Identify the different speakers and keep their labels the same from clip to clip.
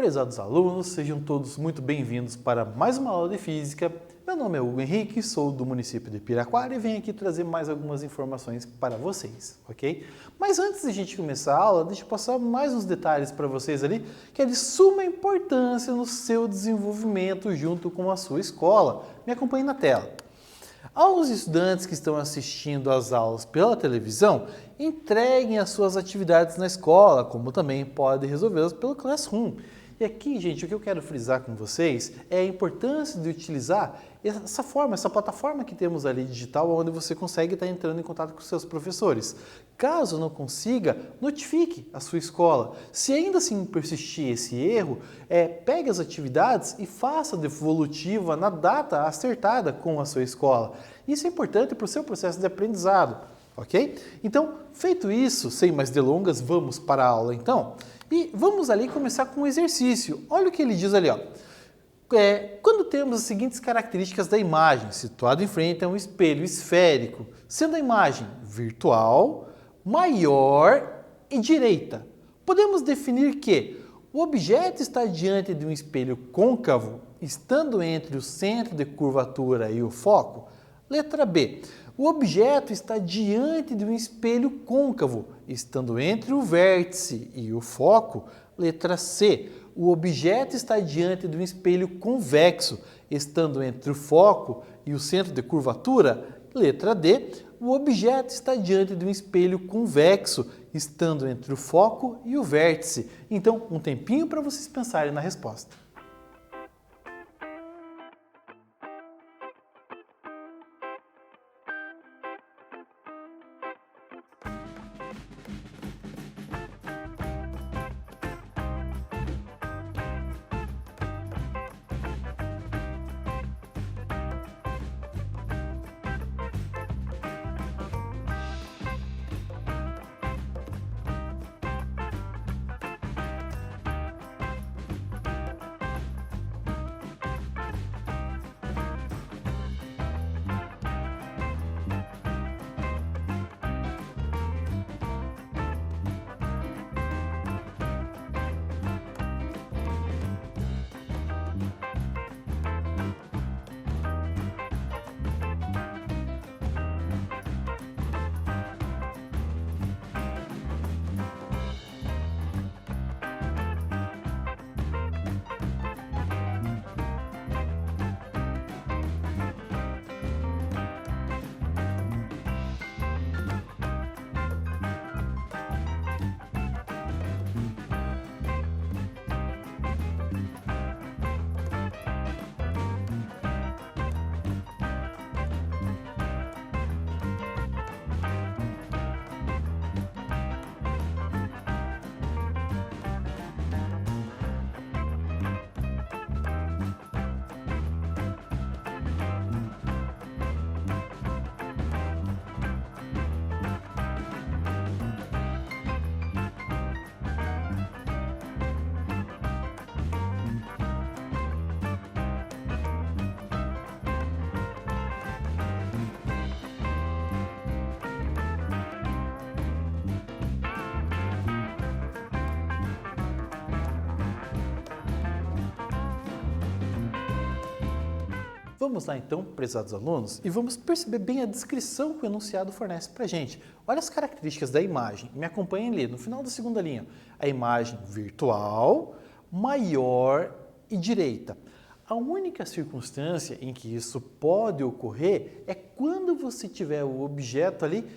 Speaker 1: Prezados alunos, sejam todos muito bem-vindos para mais uma aula de Física. Meu nome é Hugo Henrique, sou do município de Piraquara e venho aqui trazer mais algumas informações para vocês, ok? Mas antes de a gente começar a aula, deixa eu passar mais uns detalhes para vocês ali, que é de suma importância no seu desenvolvimento junto com a sua escola. Me acompanhe na tela. Aos estudantes que estão assistindo às aulas pela televisão, entreguem as suas atividades na escola, como também pode resolvê-las pelo Classroom. E aqui, gente, o que eu quero frisar com vocês é a importância de utilizar essa plataforma que temos ali digital, onde você consegue estar entrando em contato com seus professores. Caso não consiga, notifique a sua escola. Se ainda assim persistir esse erro, pegue as atividades e faça a devolutiva na data acertada com a sua escola. Isso é importante para o seu processo de aprendizado, ok? Então, feito isso, sem mais delongas, vamos para a aula então. E vamos ali começar com um exercício. Olha o que ele diz ali, ó. Quando temos as seguintes características da imagem, situado em frente a um espelho esférico, sendo a imagem virtual, maior e direita, podemos definir que o objeto está diante de um espelho côncavo, estando entre o centro de curvatura e o foco. Letra B. O objeto está diante de um espelho côncavo, estando entre o vértice e o foco. Letra C. O objeto está diante de um espelho convexo, estando entre o foco e o centro de curvatura. Letra D. O objeto está diante de um espelho convexo, estando entre o foco e o vértice. Então, um tempinho para vocês pensarem na resposta. Vamos lá então, prezados alunos, e vamos perceber bem a descrição que o enunciado fornece para a gente. Olha as características da imagem, me acompanhem ali, no final da segunda linha. A imagem virtual, maior e direita. A única circunstância em que isso pode ocorrer é quando você tiver o objeto ali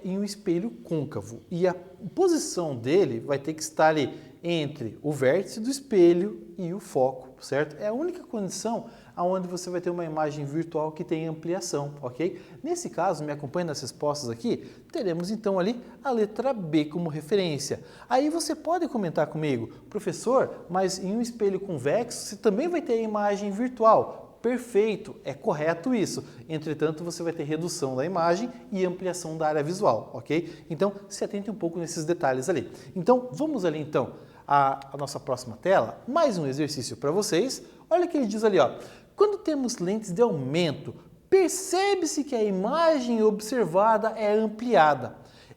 Speaker 1: em um espelho côncavo. E a posição dele vai ter que estar ali entre o vértice do espelho e o foco, certo? É a única condição onde você vai ter uma imagem virtual que tem ampliação, ok? Nesse caso, me acompanhe nas respostas aqui, teremos então ali a letra B como referência. Aí você pode comentar comigo, professor, mas em um espelho convexo você também vai ter a imagem virtual. Perfeito, é correto isso. Entretanto, você vai ter redução da imagem e ampliação da área visual, ok? Então, se atente um pouco nesses detalhes ali. Então, vamos ali então à nossa próxima tela, mais um exercício para vocês. Olha o que ele diz ali, ó. Quando temos lentes de aumento, percebe-se que a imagem observada é ampliada.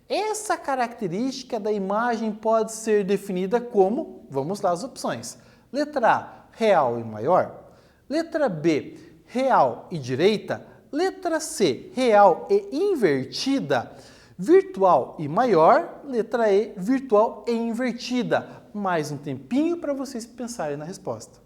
Speaker 1: Essa característica da imagem pode ser definida como, vamos lá as opções, Letra A, real e maior. Letra B, real e direita. Letra C, real e invertida. Virtual e maior. Letra E, virtual e invertida. Mais um tempinho para vocês pensarem na resposta.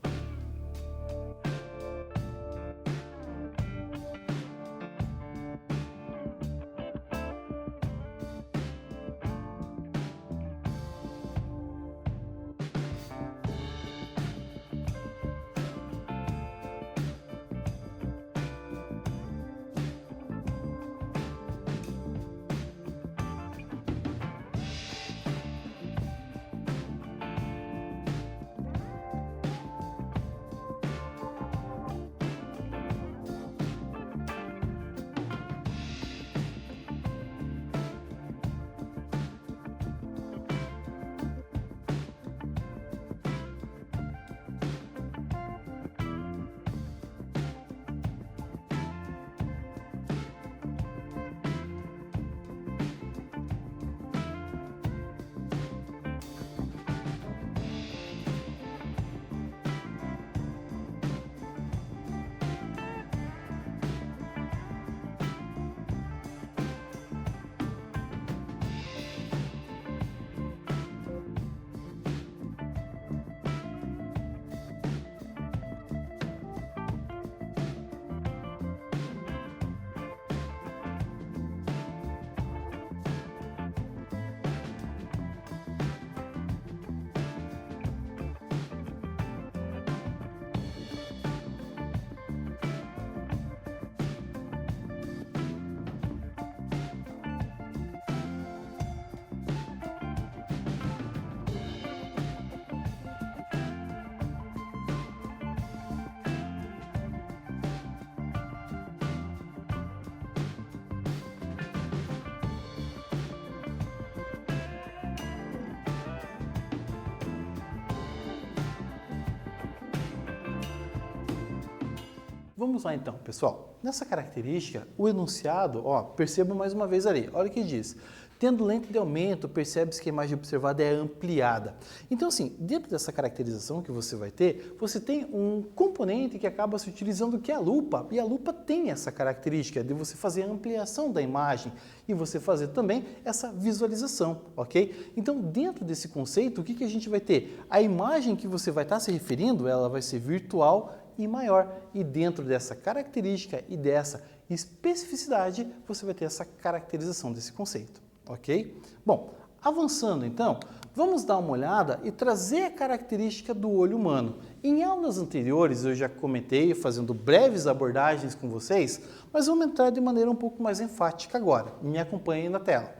Speaker 1: Vamos lá então, pessoal. Nessa característica, o enunciado, perceba mais uma vez ali, olha o que diz. Tendo lente de aumento, percebe-se que a imagem observada é ampliada. Então, assim, dentro dessa caracterização que você vai ter, você tem um componente que acaba se utilizando que é a lupa. E a lupa tem essa característica de você fazer a ampliação da imagem e você fazer também essa visualização, ok? Então, dentro desse conceito, o que a gente vai ter? A imagem que você vai estar se referindo, ela vai ser virtual e maior. E dentro dessa característica e dessa especificidade, você vai ter essa caracterização desse conceito. Ok? Bom, avançando então, vamos dar uma olhada e trazer a característica do olho humano. Em aulas anteriores eu já comentei, fazendo breves abordagens com vocês, mas vamos entrar de maneira um pouco mais enfática agora. Me acompanhem na tela.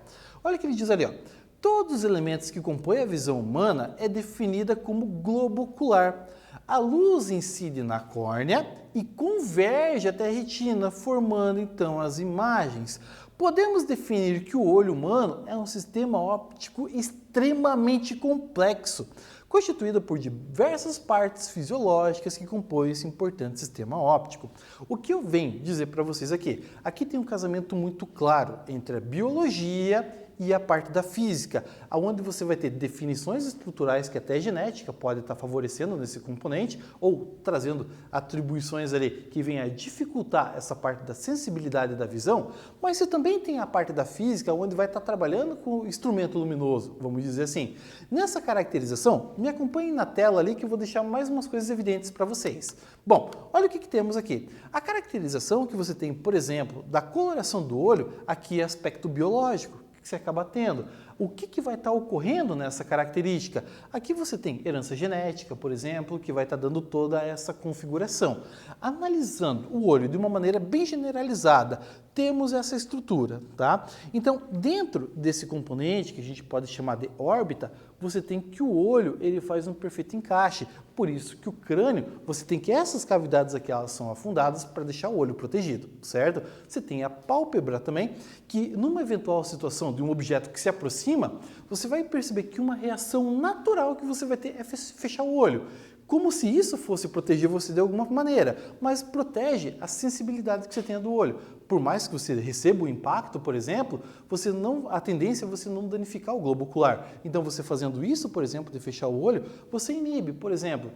Speaker 1: Olha o que ele diz ali, ó. Todos os elementos que compõem a visão humana é definida como globo ocular. A luz incide na córnea e converge até a retina, formando então as imagens. Podemos definir que o olho humano é um sistema óptico extremamente complexo, constituído por diversas partes fisiológicas que compõem esse importante sistema óptico. O que eu venho dizer para vocês aqui? Aqui tem um casamento muito claro entre a biologia e a parte da física, onde você vai ter definições estruturais que até a genética pode estar favorecendo nesse componente ou trazendo atribuições ali que vêm a dificultar essa parte da sensibilidade da visão, mas você também tem a parte da física onde vai estar trabalhando com o instrumento luminoso, vamos dizer assim. Nessa caracterização, me acompanhem na tela ali que eu vou deixar mais umas coisas evidentes para vocês. Bom, olha o que temos aqui. A caracterização que você tem, por exemplo, da coloração do olho, aqui é aspecto biológico que você acaba tendo. O que vai estar ocorrendo nessa característica? Aqui você tem herança genética, por exemplo, que vai estar dando toda essa configuração. Analisando o olho de uma maneira bem generalizada, temos essa estrutura, tá? Então, dentro desse componente, que a gente pode chamar de órbita, você tem que o olho, ele faz um perfeito encaixe. Por isso que o crânio, você tem que essas cavidades aqui, elas são afundadas para deixar o olho protegido, certo? Você tem a pálpebra também, que numa eventual situação de um objeto que se aproxima, você vai perceber que uma reação natural que você vai ter é fechar o olho. como se isso fosse proteger você de alguma maneira, mas protege a sensibilidade que você tem do olho. Por mais que você receba o impacto, por exemplo, a tendência é você não danificar o globo ocular. Então, você fazendo isso, por exemplo, de fechar o olho, você inibe, por exemplo,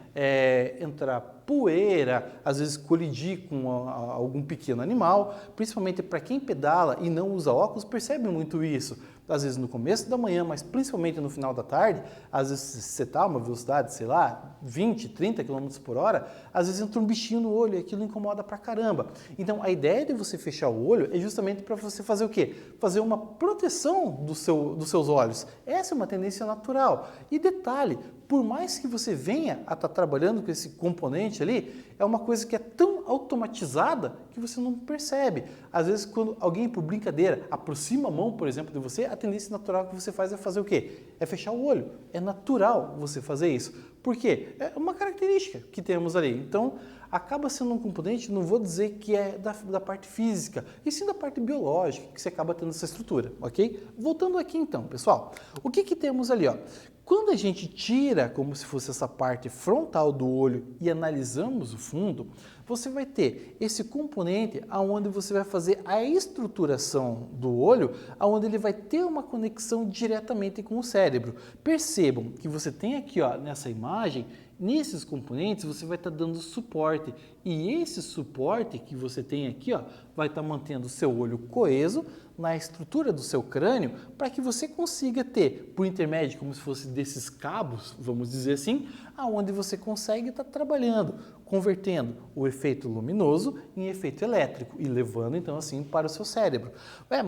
Speaker 1: entrar poeira, às vezes colidir com algum pequeno animal, principalmente para quem pedala e não usa óculos, percebe muito isso. Às vezes no começo da manhã, mas principalmente no final da tarde, às vezes você está a uma velocidade, sei lá, 20, 30 km por hora, às vezes entra um bichinho no olho e aquilo incomoda pra caramba. Então a ideia de você fechar o olho é justamente para você fazer o quê? Fazer uma proteção dos seus olhos. Essa é uma tendência natural. E detalhe, por mais que você venha a estar trabalhando com esse componente ali, é uma coisa que é tão automatizada que você não percebe. Às vezes, quando alguém, por brincadeira, aproxima a mão, por exemplo, de você, a tendência natural que você faz é fazer o quê? É fechar o olho. É natural você fazer isso. Por quê? É uma característica que temos ali. Então, acaba sendo um componente, não vou dizer que é da parte física, e sim da parte biológica, que você acaba tendo essa estrutura, ok? Voltando aqui então, pessoal, o que temos ali, ó? Quando a gente tira como se fosse essa parte frontal do olho e analisamos o fundo, você vai ter esse componente onde você vai fazer a estruturação do olho, onde ele vai ter uma conexão diretamente com o cérebro. Percebam que você tem aqui, ó, nessa imagem, nesses componentes você vai estar dando suporte, e esse suporte que você tem aqui, ó, vai estar mantendo o seu olho coeso na estrutura do seu crânio, para que você consiga ter, por intermédio, como se fosse desses cabos, vamos dizer assim, aonde você consegue estar trabalhando, convertendo o efeito luminoso em efeito elétrico e levando então assim para o seu cérebro.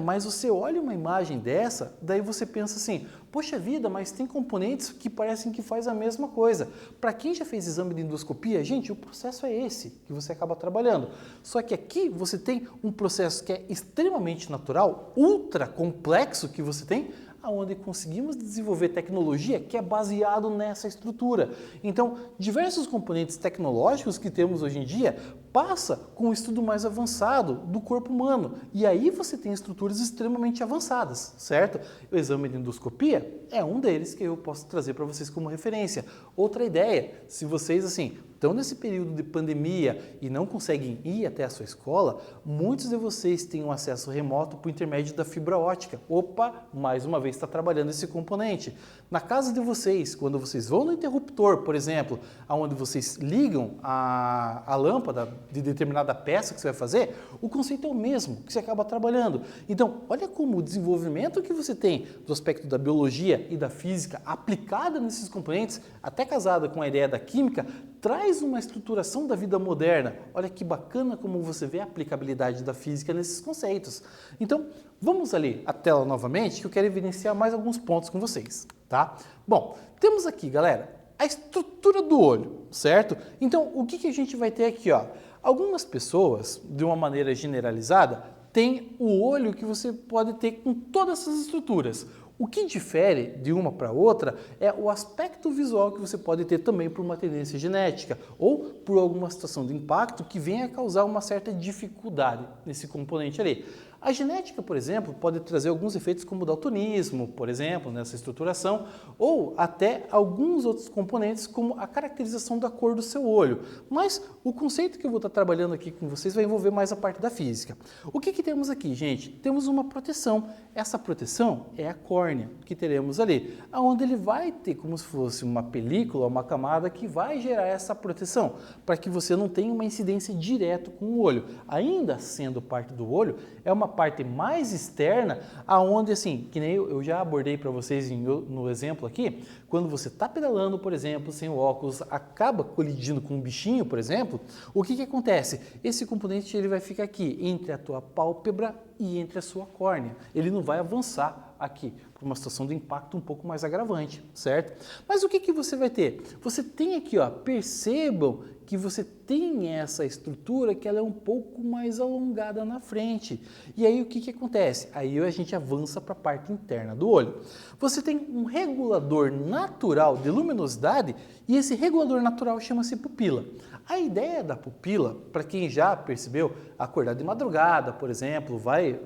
Speaker 1: Mas você olha uma imagem dessa, daí você pensa assim, poxa vida, mas tem componentes que parecem que faz a mesma coisa. Para quem já fez exame de endoscopia, gente, o processo é esse que você acaba trabalhando. Só que aqui você tem um processo que é extremamente natural, ultra complexo que você tem, onde conseguimos desenvolver tecnologia que é baseado nessa estrutura. Então, diversos componentes tecnológicos que temos hoje em dia passa com um estudo mais avançado do corpo humano. E aí você tem estruturas extremamente avançadas, certo? O exame de endoscopia é um deles que eu posso trazer para vocês como referência. Outra ideia, se vocês assim estão nesse período de pandemia e não conseguem ir até a sua escola, muitos de vocês têm um acesso remoto por intermédio da fibra ótica. Opa, mais uma vez está trabalhando esse componente. Na casa de vocês, quando vocês vão no interruptor, por exemplo, onde vocês ligam a lâmpada de determinada peça que você vai fazer, o conceito é o mesmo, que você acaba trabalhando. Então, olha como o desenvolvimento que você tem do aspecto da biologia e da física aplicada nesses componentes, até casada com a ideia da química, traz uma estruturação da vida moderna. Olha que bacana como você vê a aplicabilidade da física nesses conceitos. Então, vamos ali a tela novamente, que eu quero evidenciar mais alguns pontos com vocês, tá? Bom, temos aqui, galera, a estrutura do olho, certo? Então, o que a gente vai ter aqui, ó? Algumas pessoas, de uma maneira generalizada, têm o olho que você pode ter com todas essas estruturas. O que difere de uma para outra é o aspecto visual que você pode ter também por uma tendência genética ou por alguma situação de impacto que venha a causar uma certa dificuldade nesse componente ali. A genética, por exemplo, pode trazer alguns efeitos como o daltonismo, por exemplo, nessa estruturação, ou até alguns outros componentes como a caracterização da cor do seu olho. Mas o conceito que eu vou estar trabalhando aqui com vocês vai envolver mais a parte da física. O que temos aqui, gente? Temos uma proteção. Essa proteção é a córnea que teremos ali, onde ele vai ter como se fosse uma película, uma camada que vai gerar essa proteção, para que você não tenha uma incidência direta com o olho. Ainda sendo parte do olho, é uma parte mais externa, aonde assim, que nem eu já abordei para vocês no exemplo aqui, quando você está pedalando, por exemplo, sem o óculos, acaba colidindo com um bichinho, por exemplo, o que acontece? Esse componente ele vai ficar aqui, entre a tua pálpebra e entre a sua córnea. Ele não vai avançar aqui, por uma situação de impacto um pouco mais agravante, certo? Mas o que você vai ter? Você tem aqui, ó, percebam que você tem essa estrutura que ela é um pouco mais alongada na frente. E aí o que acontece? Aí a gente avança para a parte interna do olho. Você tem um regulador natural de luminosidade e esse regulador natural chama-se pupila. A ideia da pupila, para quem já percebeu, acordar de madrugada, por exemplo, vai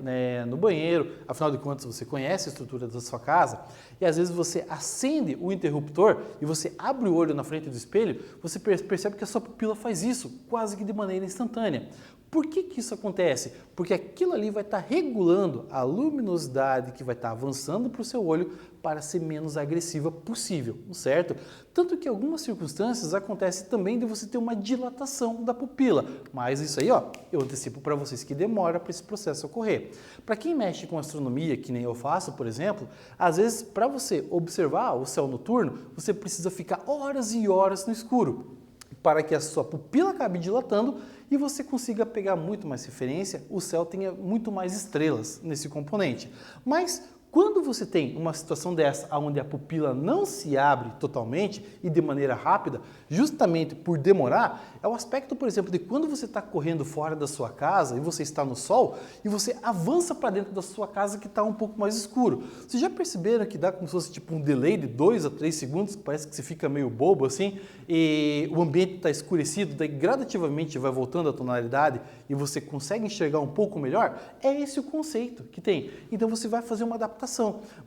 Speaker 1: no banheiro, afinal de contas você conhece conhece a estrutura da sua casa e às vezes você acende o interruptor e você abre o olho na frente do espelho, você percebe que a sua pupila faz isso quase que de maneira instantânea. Por que que isso acontece? Porque aquilo ali vai estar regulando a luminosidade que vai estar avançando para o seu olho para ser menos agressiva possível, certo? Tanto que em algumas circunstâncias acontece também de você ter uma dilatação da pupila, mas isso aí, ó, eu antecipo para vocês que demora para esse processo ocorrer. Para quem mexe com astronomia, que nem eu faço, por exemplo, às vezes para você observar o céu noturno, você precisa ficar horas e horas no escuro, para que a sua pupila acabe dilatando e você consiga pegar muito mais referência, o céu tenha muito mais estrelas nesse componente. Mas quando você tem uma situação dessa, onde a pupila não se abre totalmente e de maneira rápida, justamente por demorar, é o aspecto, por exemplo, de quando você está correndo fora da sua casa e você está no sol e você avança para dentro da sua casa que está um pouco mais escuro. Vocês já perceberam que dá como se fosse tipo um delay de 2 a 3 segundos, que parece que você fica meio bobo assim, e o ambiente está escurecido, daí gradativamente vai voltando a tonalidade e você consegue enxergar um pouco melhor? É esse o conceito que tem. Então você vai fazer uma adaptação,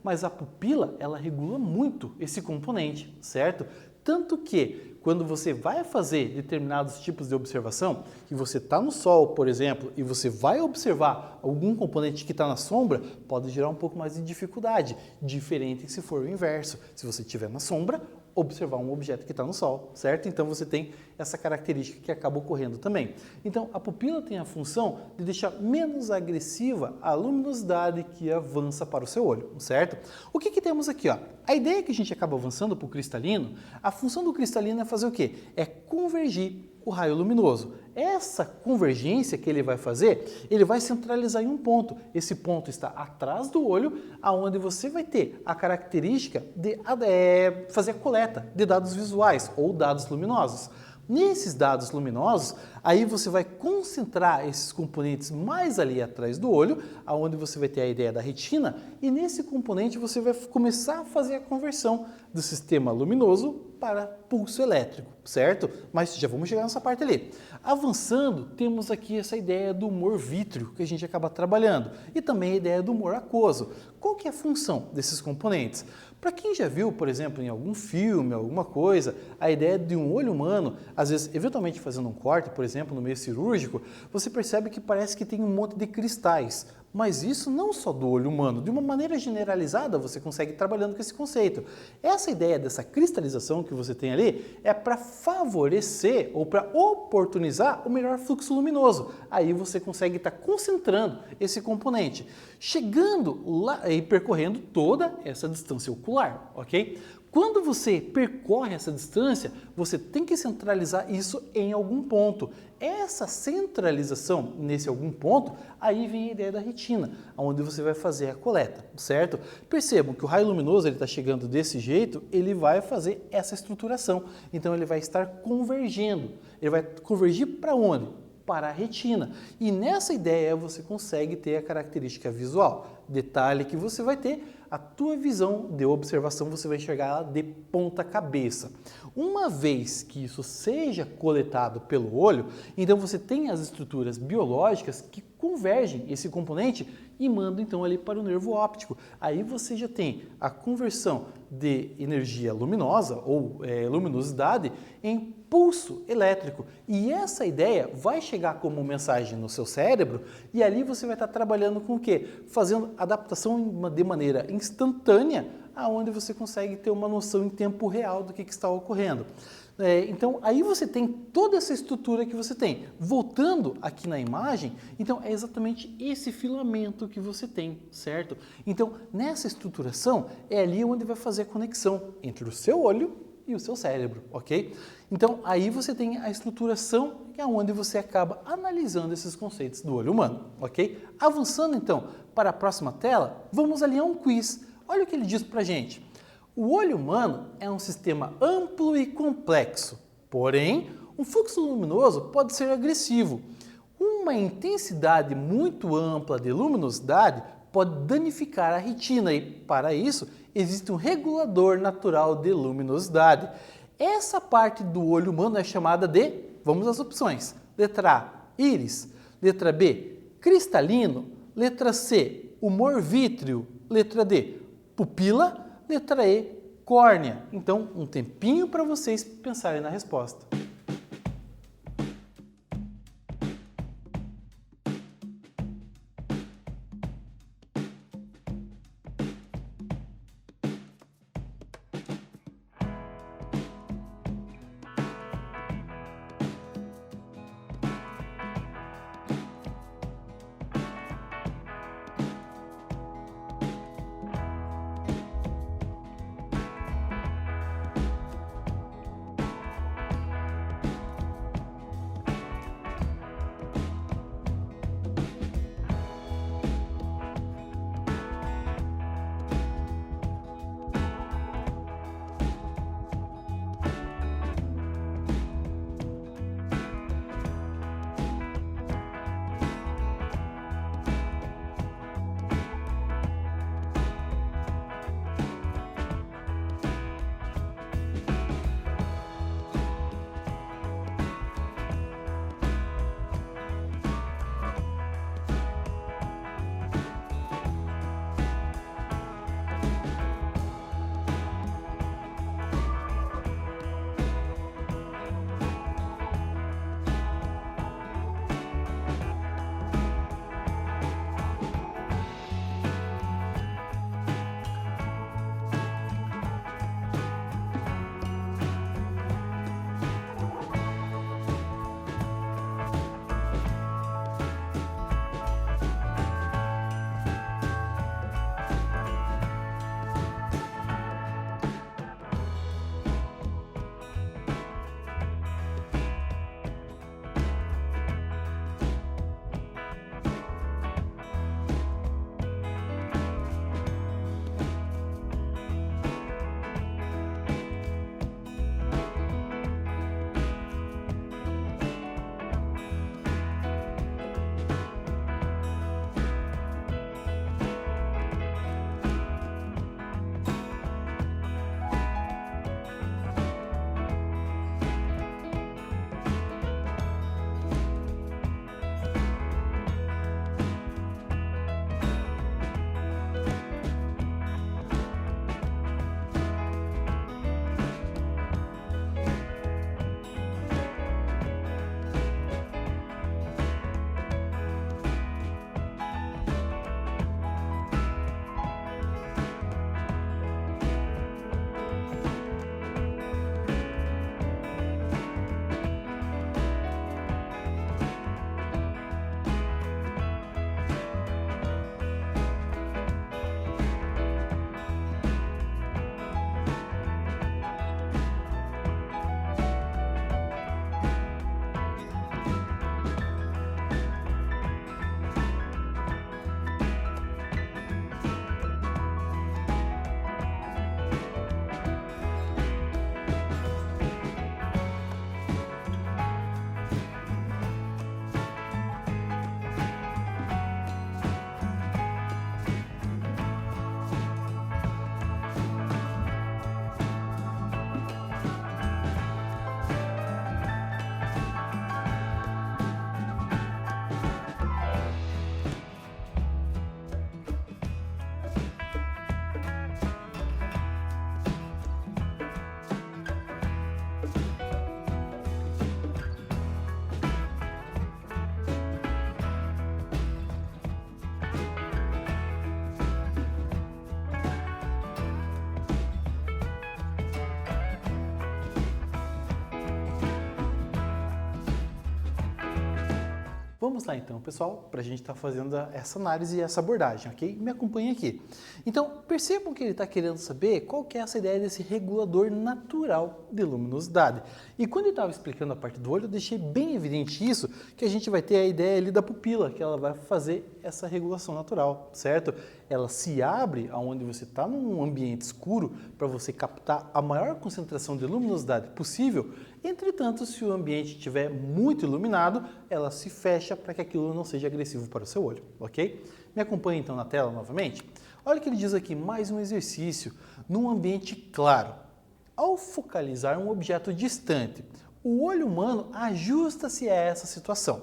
Speaker 1: mas a pupila, ela regula muito esse componente, certo? Tanto que quando você vai fazer determinados tipos de observação, que você está no sol, por exemplo, e você vai observar algum componente que está na sombra, pode gerar um pouco mais de dificuldade, diferente se for o inverso. Se você estiver na sombra, observar um objeto que está no sol, certo? Então você tem essa característica que acaba ocorrendo também. Então a pupila tem a função de deixar menos agressiva a luminosidade que avança para o seu olho, certo? O que temos aqui, ó? A ideia é que a gente acaba avançando para o cristalino, a função do cristalino é fazer o quê? É convergir o raio luminoso. Essa convergência que ele vai fazer, ele vai centralizar em um ponto. Esse ponto está atrás do olho, aonde você vai ter a característica de fazer a coleta de dados visuais ou dados luminosos. Nesses dados luminosos, aí você vai concentrar esses componentes mais ali atrás do olho, aonde você vai ter a ideia da retina, e nesse componente você vai começar a fazer a conversão do sistema luminoso para pulso elétrico, certo? Mas já vamos chegar nessa parte ali. Avançando, temos aqui essa ideia do humor vítreo que a gente acaba trabalhando e também a ideia do humor aquoso. Qual que é a função desses componentes? Para quem já viu, por exemplo, em algum filme, alguma coisa, a ideia de um olho humano, às vezes, eventualmente fazendo um corte, por exemplo, no meio cirúrgico, você percebe que parece que tem um monte de cristais. Mas isso não só do olho humano, de uma maneira generalizada você consegue ir trabalhando com esse conceito. Essa ideia dessa cristalização que você tem ali é para favorecer ou para oportunizar o melhor fluxo luminoso. Aí você consegue estar concentrando esse componente, chegando lá e percorrendo toda essa distância ocular, ok? Quando você percorre essa distância, você tem que centralizar isso em algum ponto. Essa centralização nesse algum ponto, aí vem a ideia da retina, onde você vai fazer a coleta, certo? Percebam que o raio luminoso ele está chegando desse jeito, ele vai fazer essa estruturação. Então ele vai estar convergendo. Ele vai convergir para onde? Para a retina. E nessa ideia você consegue ter a característica visual. Detalhe que você vai ter, a tua visão de observação você vai enxergar ela de ponta cabeça. Uma vez que isso seja coletado pelo olho, então você tem as estruturas biológicas que convergem esse componente e mandam então ali para o nervo óptico. Aí você já tem a conversão de energia luminosa ou luminosidade em pulso elétrico. E essa ideia vai chegar como mensagem no seu cérebro e ali você vai estar trabalhando com o quê? Fazendo adaptação de maneira instantânea, aonde você consegue ter uma noção em tempo real do que está ocorrendo. Então, aí você tem toda essa estrutura que você tem. Voltando aqui na imagem, então é exatamente esse filamento que você tem, certo? Então, nessa estruturação, é ali onde vai fazer a conexão entre o seu olho e o seu cérebro, ok? Então, aí você tem a estruturação, que é onde você acaba analisando esses conceitos do olho humano, ok? Avançando, então, para a próxima tela, vamos alinhar um quiz. Olha o que ele diz pra gente. O olho humano é um sistema amplo e complexo, porém, um fluxo luminoso pode ser agressivo. Uma intensidade muito ampla de luminosidade pode danificar a retina e, para isso, existe um regulador natural de luminosidade. Essa parte do olho humano é chamada de, vamos às opções, letra A, íris, letra B, cristalino, letra C, humor vítreo letra D, pupila, letra E, córnea. Então, um tempinho para vocês pensarem na resposta. Vamos lá então, pessoal, para a gente estar fazendo essa análise e essa abordagem, ok? Me acompanhe aqui. Então, percebam que ele está querendo saber qual que é essa ideia desse regulador natural de luminosidade. E quando ele estava explicando a parte do olho, eu deixei bem evidente isso, que a gente vai ter a ideia ali da pupila, que ela vai fazer essa regulação natural, certo? Ela se abre aonde você está num ambiente escuro para você captar a maior concentração de luminosidade possível. Entretanto, se o ambiente estiver muito iluminado, ela se fecha para que aquilo não seja agressivo para o seu olho, ok? Me acompanhe então na tela novamente. Olha o que ele diz aqui, mais um exercício. Num ambiente claro, ao focalizar um objeto distante, o olho humano ajusta-se a essa situação.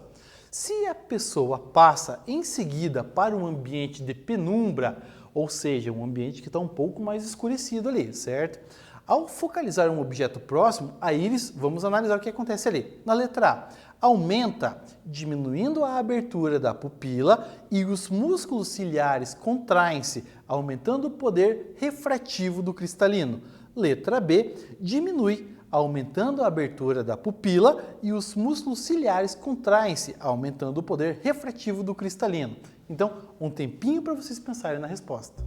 Speaker 1: Se a pessoa passa em seguida para um ambiente de penumbra, ou seja, um ambiente que está um pouco mais escurecido ali, certo? Ao focalizar um objeto próximo, a íris, vamos analisar o que acontece ali. Na letra A, aumenta diminuindo a abertura da pupila e os músculos ciliares contraem-se, aumentando o poder refrativo do cristalino. Letra B, diminui, aumentando a abertura da pupila e os músculos ciliares contraem-se, aumentando o poder refrativo do cristalino. Então, um tempinho para vocês pensarem na resposta.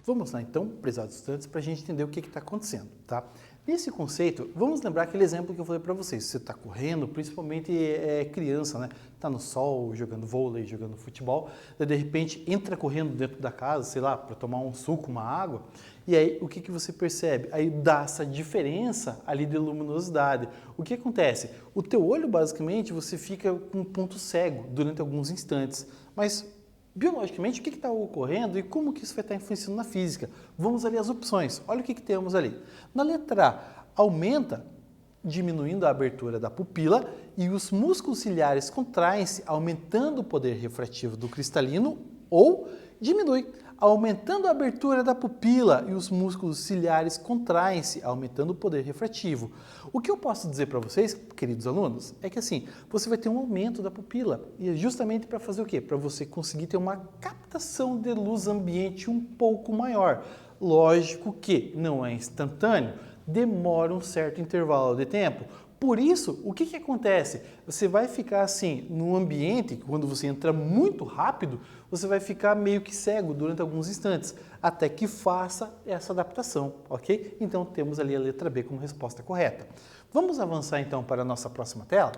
Speaker 1: Vamos lá então, prezados estudantes, para a gente entender o que está acontecendo, tá? Nesse conceito, vamos lembrar aquele exemplo que eu falei para vocês. Você está correndo, principalmente criança, né? Está no sol, jogando vôlei, jogando futebol, daí de repente entra correndo dentro da casa, sei lá, para tomar um suco, uma água, e aí o que você percebe? Aí dá essa diferença ali de luminosidade. O que acontece? O teu olho, basicamente, você fica com um ponto cego durante alguns instantes, mas Biologicamente, o que está ocorrendo e como que isso vai estar influenciando na física? Vamos ali as opções. Olha o que temos ali. Na letra A, aumenta, diminuindo a abertura da pupila, e os músculos ciliares contraem-se, aumentando o poder refrativo do cristalino, ou diminui, aumentando a abertura da pupila e os músculos ciliares contraem-se, aumentando o poder refrativo. O que eu posso dizer para vocês, queridos alunos, é que assim, você vai ter um aumento da pupila, e é justamente para fazer o quê? Para você conseguir ter uma captação de luz ambiente um pouco maior. Lógico que não é instantâneo, demora um certo intervalo de tempo. Por isso, o que acontece? Você vai ficar assim, num ambiente, quando você entra muito rápido, você vai ficar meio que cego durante alguns instantes, até que faça essa adaptação, ok? Então, temos ali a letra B como resposta correta. Vamos avançar então para a nossa próxima tela?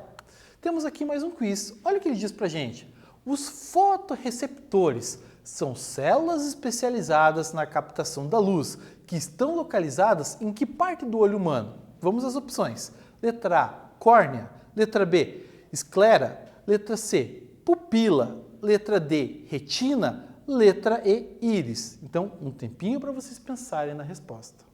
Speaker 1: Temos aqui mais um quiz. Olha o que ele diz pra gente. Os fotorreceptores são células especializadas na captação da luz, que estão localizadas em que parte do olho humano? Vamos às opções. Letra A, córnea. Letra B, esclera. Letra C, pupila. Letra D, retina. Letra E, íris. Então, um tempinho para vocês pensarem na resposta.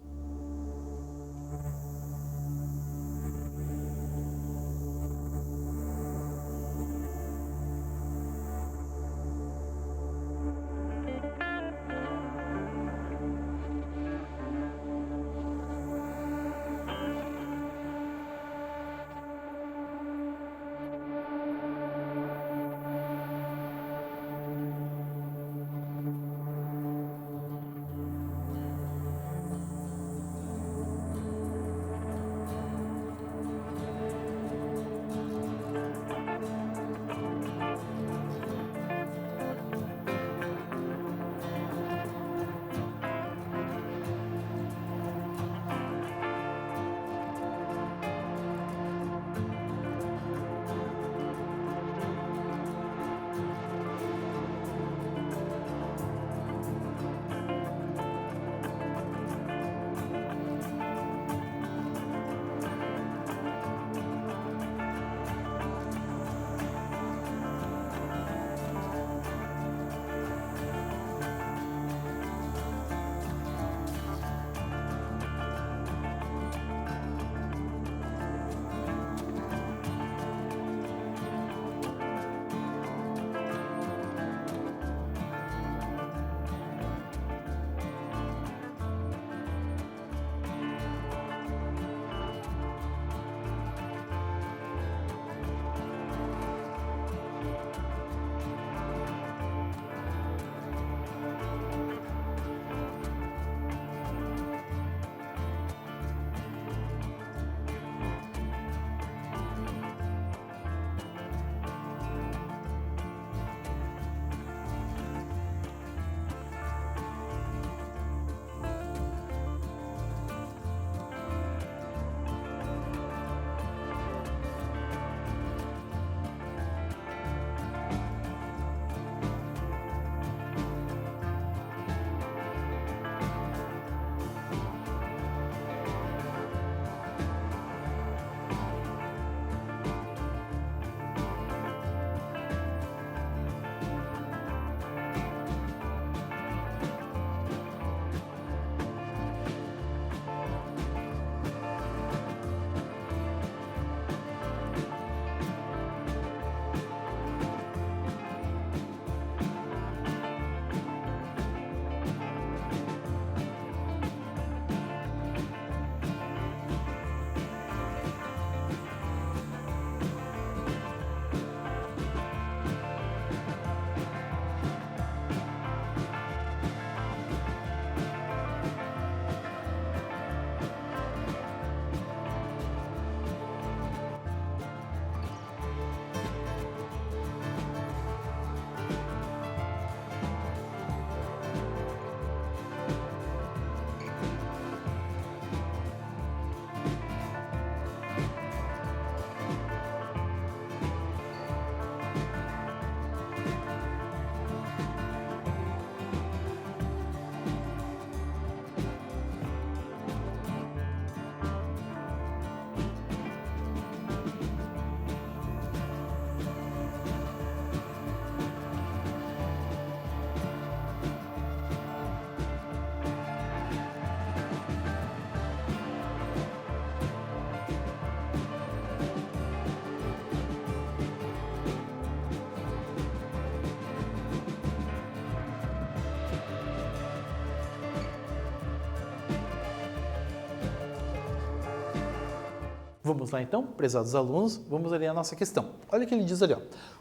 Speaker 1: Vamos lá então, prezados alunos, vamos ler a nossa questão. Olha o que ele diz ali, ó.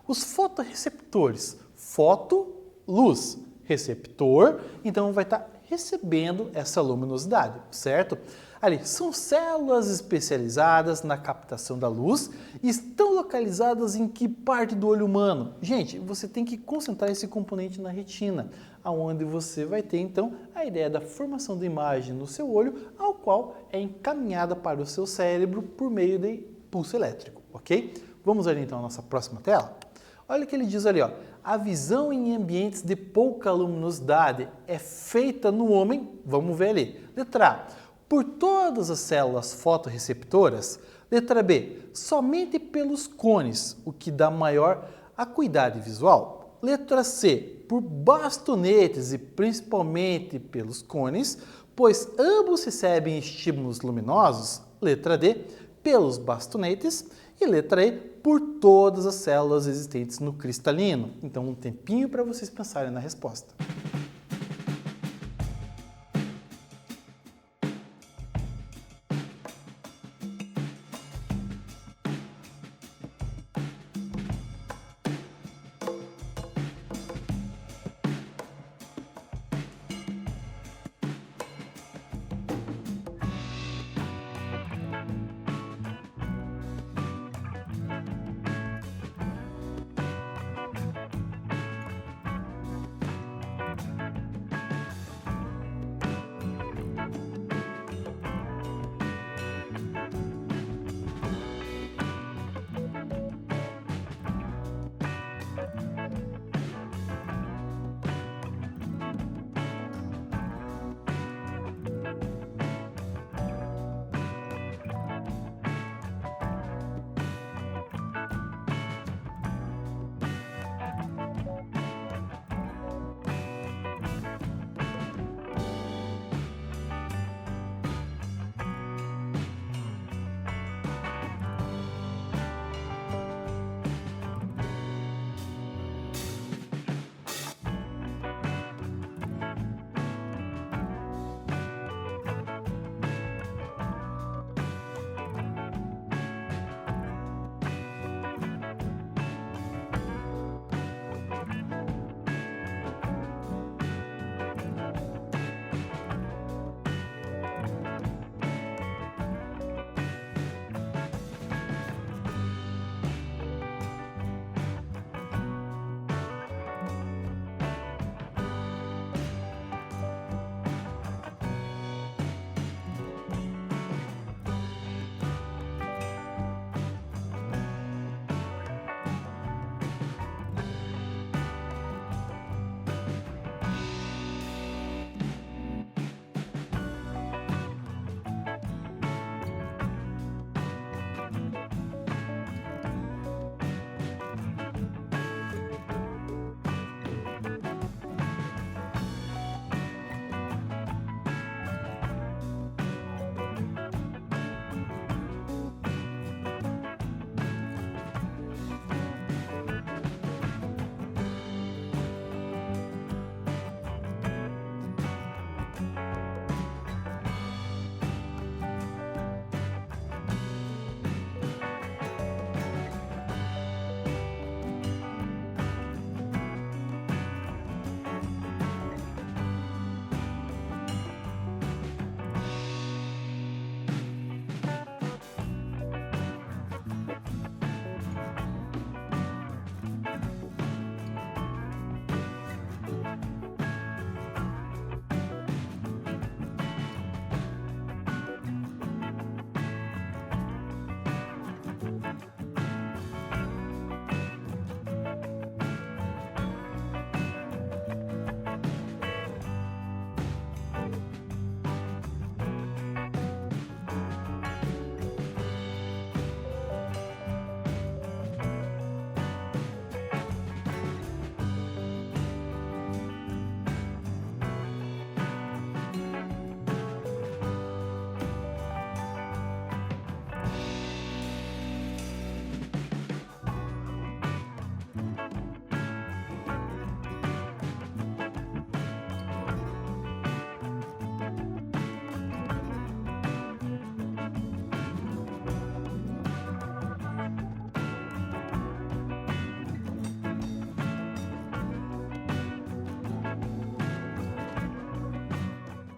Speaker 1: Os fotorreceptores, foto, luz, receptor, então vai estar recebendo essa luminosidade, certo? Ali, são células especializadas na captação da luz e estão localizadas em que parte do olho humano? Gente, você tem que concentrar esse componente na retina, aonde você vai ter então a ideia da formação da imagem no seu olho, ao qual é encaminhada para o seu cérebro por meio de pulso elétrico, ok? Vamos ver então a nossa próxima tela? Olha o que ele diz ali, ó. A visão em ambientes de pouca luminosidade é feita no homem, vamos ver ali. Letra A, por todas as células fotorreceptoras. Letra B, somente pelos cones, o que dá maior acuidade visual. Letra C, por bastonetes e principalmente pelos cones, pois ambos recebem estímulos luminosos. Letra D, pelos bastonetes. E letra E, por todas as células existentes no cristalino. Então, um tempinho para vocês pensarem na resposta.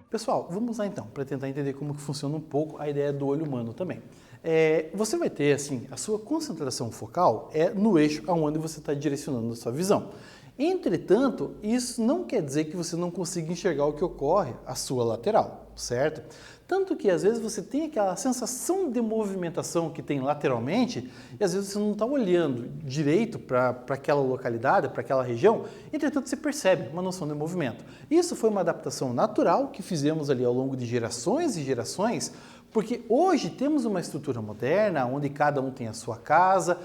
Speaker 1: Pessoal, vamos lá então, para tentar entender como que funciona um pouco a ideia do olho humano também. Você vai ter, assim, a sua concentração focal é no eixo aonde você está direcionando a sua visão. Entretanto, isso não quer dizer que você não consiga enxergar o que ocorre à sua lateral, certo? Tanto que às vezes você tem aquela sensação de movimentação que tem lateralmente e às vezes você não está olhando direito para aquela localidade, para aquela região, entretanto você percebe uma noção de movimento. Isso foi uma adaptação natural que fizemos ali ao longo de gerações e gerações, porque hoje temos uma estrutura moderna onde cada um tem a sua casa,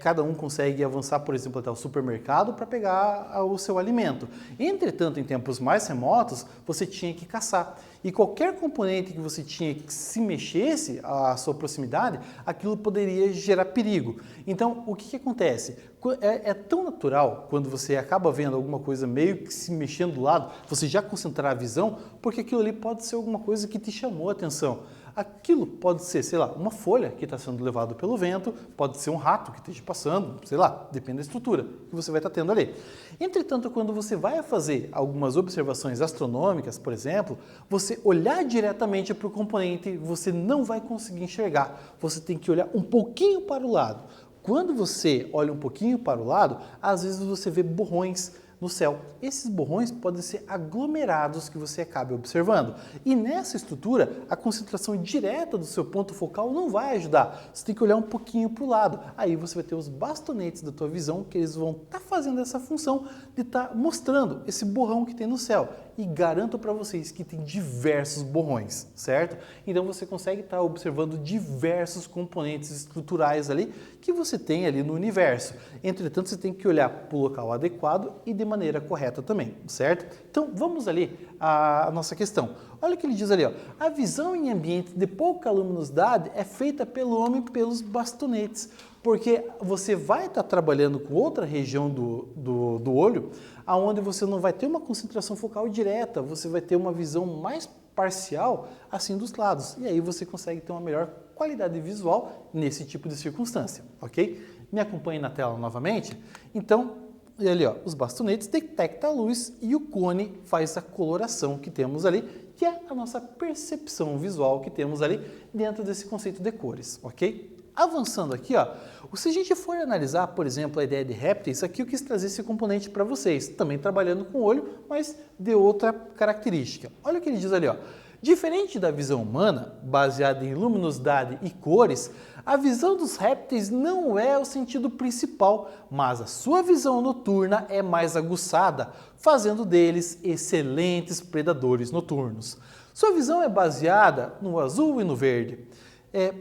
Speaker 1: cada um consegue avançar, por exemplo, até o supermercado para pegar o seu alimento. Entretanto, em tempos mais remotos, você tinha que caçar. E qualquer componente que você tinha que se mexesse à sua proximidade, aquilo poderia gerar perigo. Então, o que acontece? É tão natural quando você acaba vendo alguma coisa meio que se mexendo do lado, você já concentrar a visão, porque aquilo ali pode ser alguma coisa que te chamou a atenção. Aquilo pode ser, sei lá, uma folha que está sendo levada pelo vento, pode ser um rato que esteja passando, sei lá, depende da estrutura que você vai estar tendo ali. Entretanto, quando você vai fazer algumas observações astronômicas, por exemplo, você olhar diretamente para o componente, você não vai conseguir enxergar. Você tem que olhar um pouquinho para o lado. Quando você olha um pouquinho para o lado, às vezes você vê borrões no céu. Esses borrões podem ser aglomerados que você acabe observando. E nessa estrutura, a concentração direta do seu ponto focal não vai ajudar. Você tem que olhar um pouquinho para o lado. Aí você vai ter os bastonetes da tua visão, que eles vão estar fazendo essa função de estar mostrando esse borrão que tem no céu. E garanto para vocês que tem diversos borrões, certo? Então você consegue estar observando diversos componentes estruturais ali que você tem ali no universo. Entretanto, você tem que olhar para o local adequado e de maneira correta também, certo? Então vamos ali à nossa questão. Olha o que ele diz ali, ó. A visão em ambiente de pouca luminosidade é feita pelo homem pelos bastonetes, porque você vai estar trabalhando com outra região do olho, aonde você não vai ter uma concentração focal direta, você vai ter uma visão mais parcial assim dos lados, e aí você consegue ter uma melhor qualidade visual nesse tipo de circunstância, ok? Me acompanhe na tela novamente. Então, ali, ó, os bastonetes detectam a luz e o cone faz a coloração que temos ali, que é a nossa percepção visual que temos ali dentro desse conceito de cores, ok? Avançando aqui, ó, se a gente for analisar, por exemplo, a ideia de répteis, aqui eu quis trazer esse componente para vocês, também trabalhando com o olho, mas de outra característica. Olha o que ele diz ali, ó. Diferente da visão humana, baseada em luminosidade e cores, a visão dos répteis não é o sentido principal, mas a sua visão noturna é mais aguçada, fazendo deles excelentes predadores noturnos. Sua visão é baseada no azul e no verde.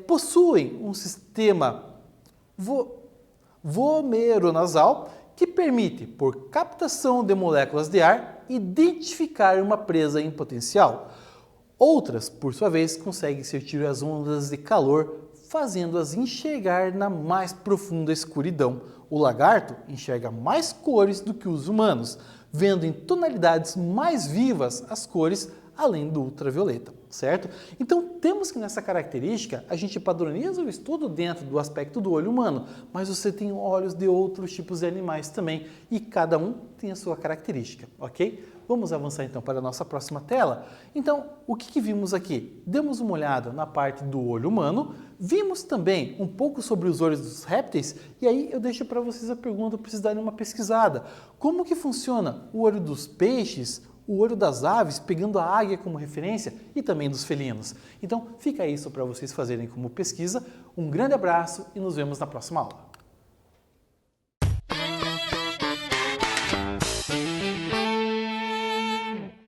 Speaker 1: Possuem um sistema vomeronasal que permite, por captação de moléculas de ar, identificar uma presa em potencial. Outras, por sua vez, conseguem sentir as ondas de calor, fazendo-as enxergar na mais profunda escuridão. O lagarto enxerga mais cores do que os humanos, vendo em tonalidades mais vivas as cores além do ultravioleta, certo? Então temos que nessa característica a gente padroniza o estudo dentro do aspecto do olho humano, mas você tem olhos de outros tipos de animais também e cada um tem a sua característica, ok? Vamos avançar então para a nossa próxima tela. Então, o que vimos aqui? Demos uma olhada na parte do olho humano, vimos também um pouco sobre os olhos dos répteis e aí eu deixo para vocês a pergunta para vocês darem uma pesquisada. Como que funciona o olho dos peixes, o olho das aves, pegando a águia como referência e também dos felinos? Então, fica isso para vocês fazerem como pesquisa. Um grande abraço e nos vemos na próxima aula.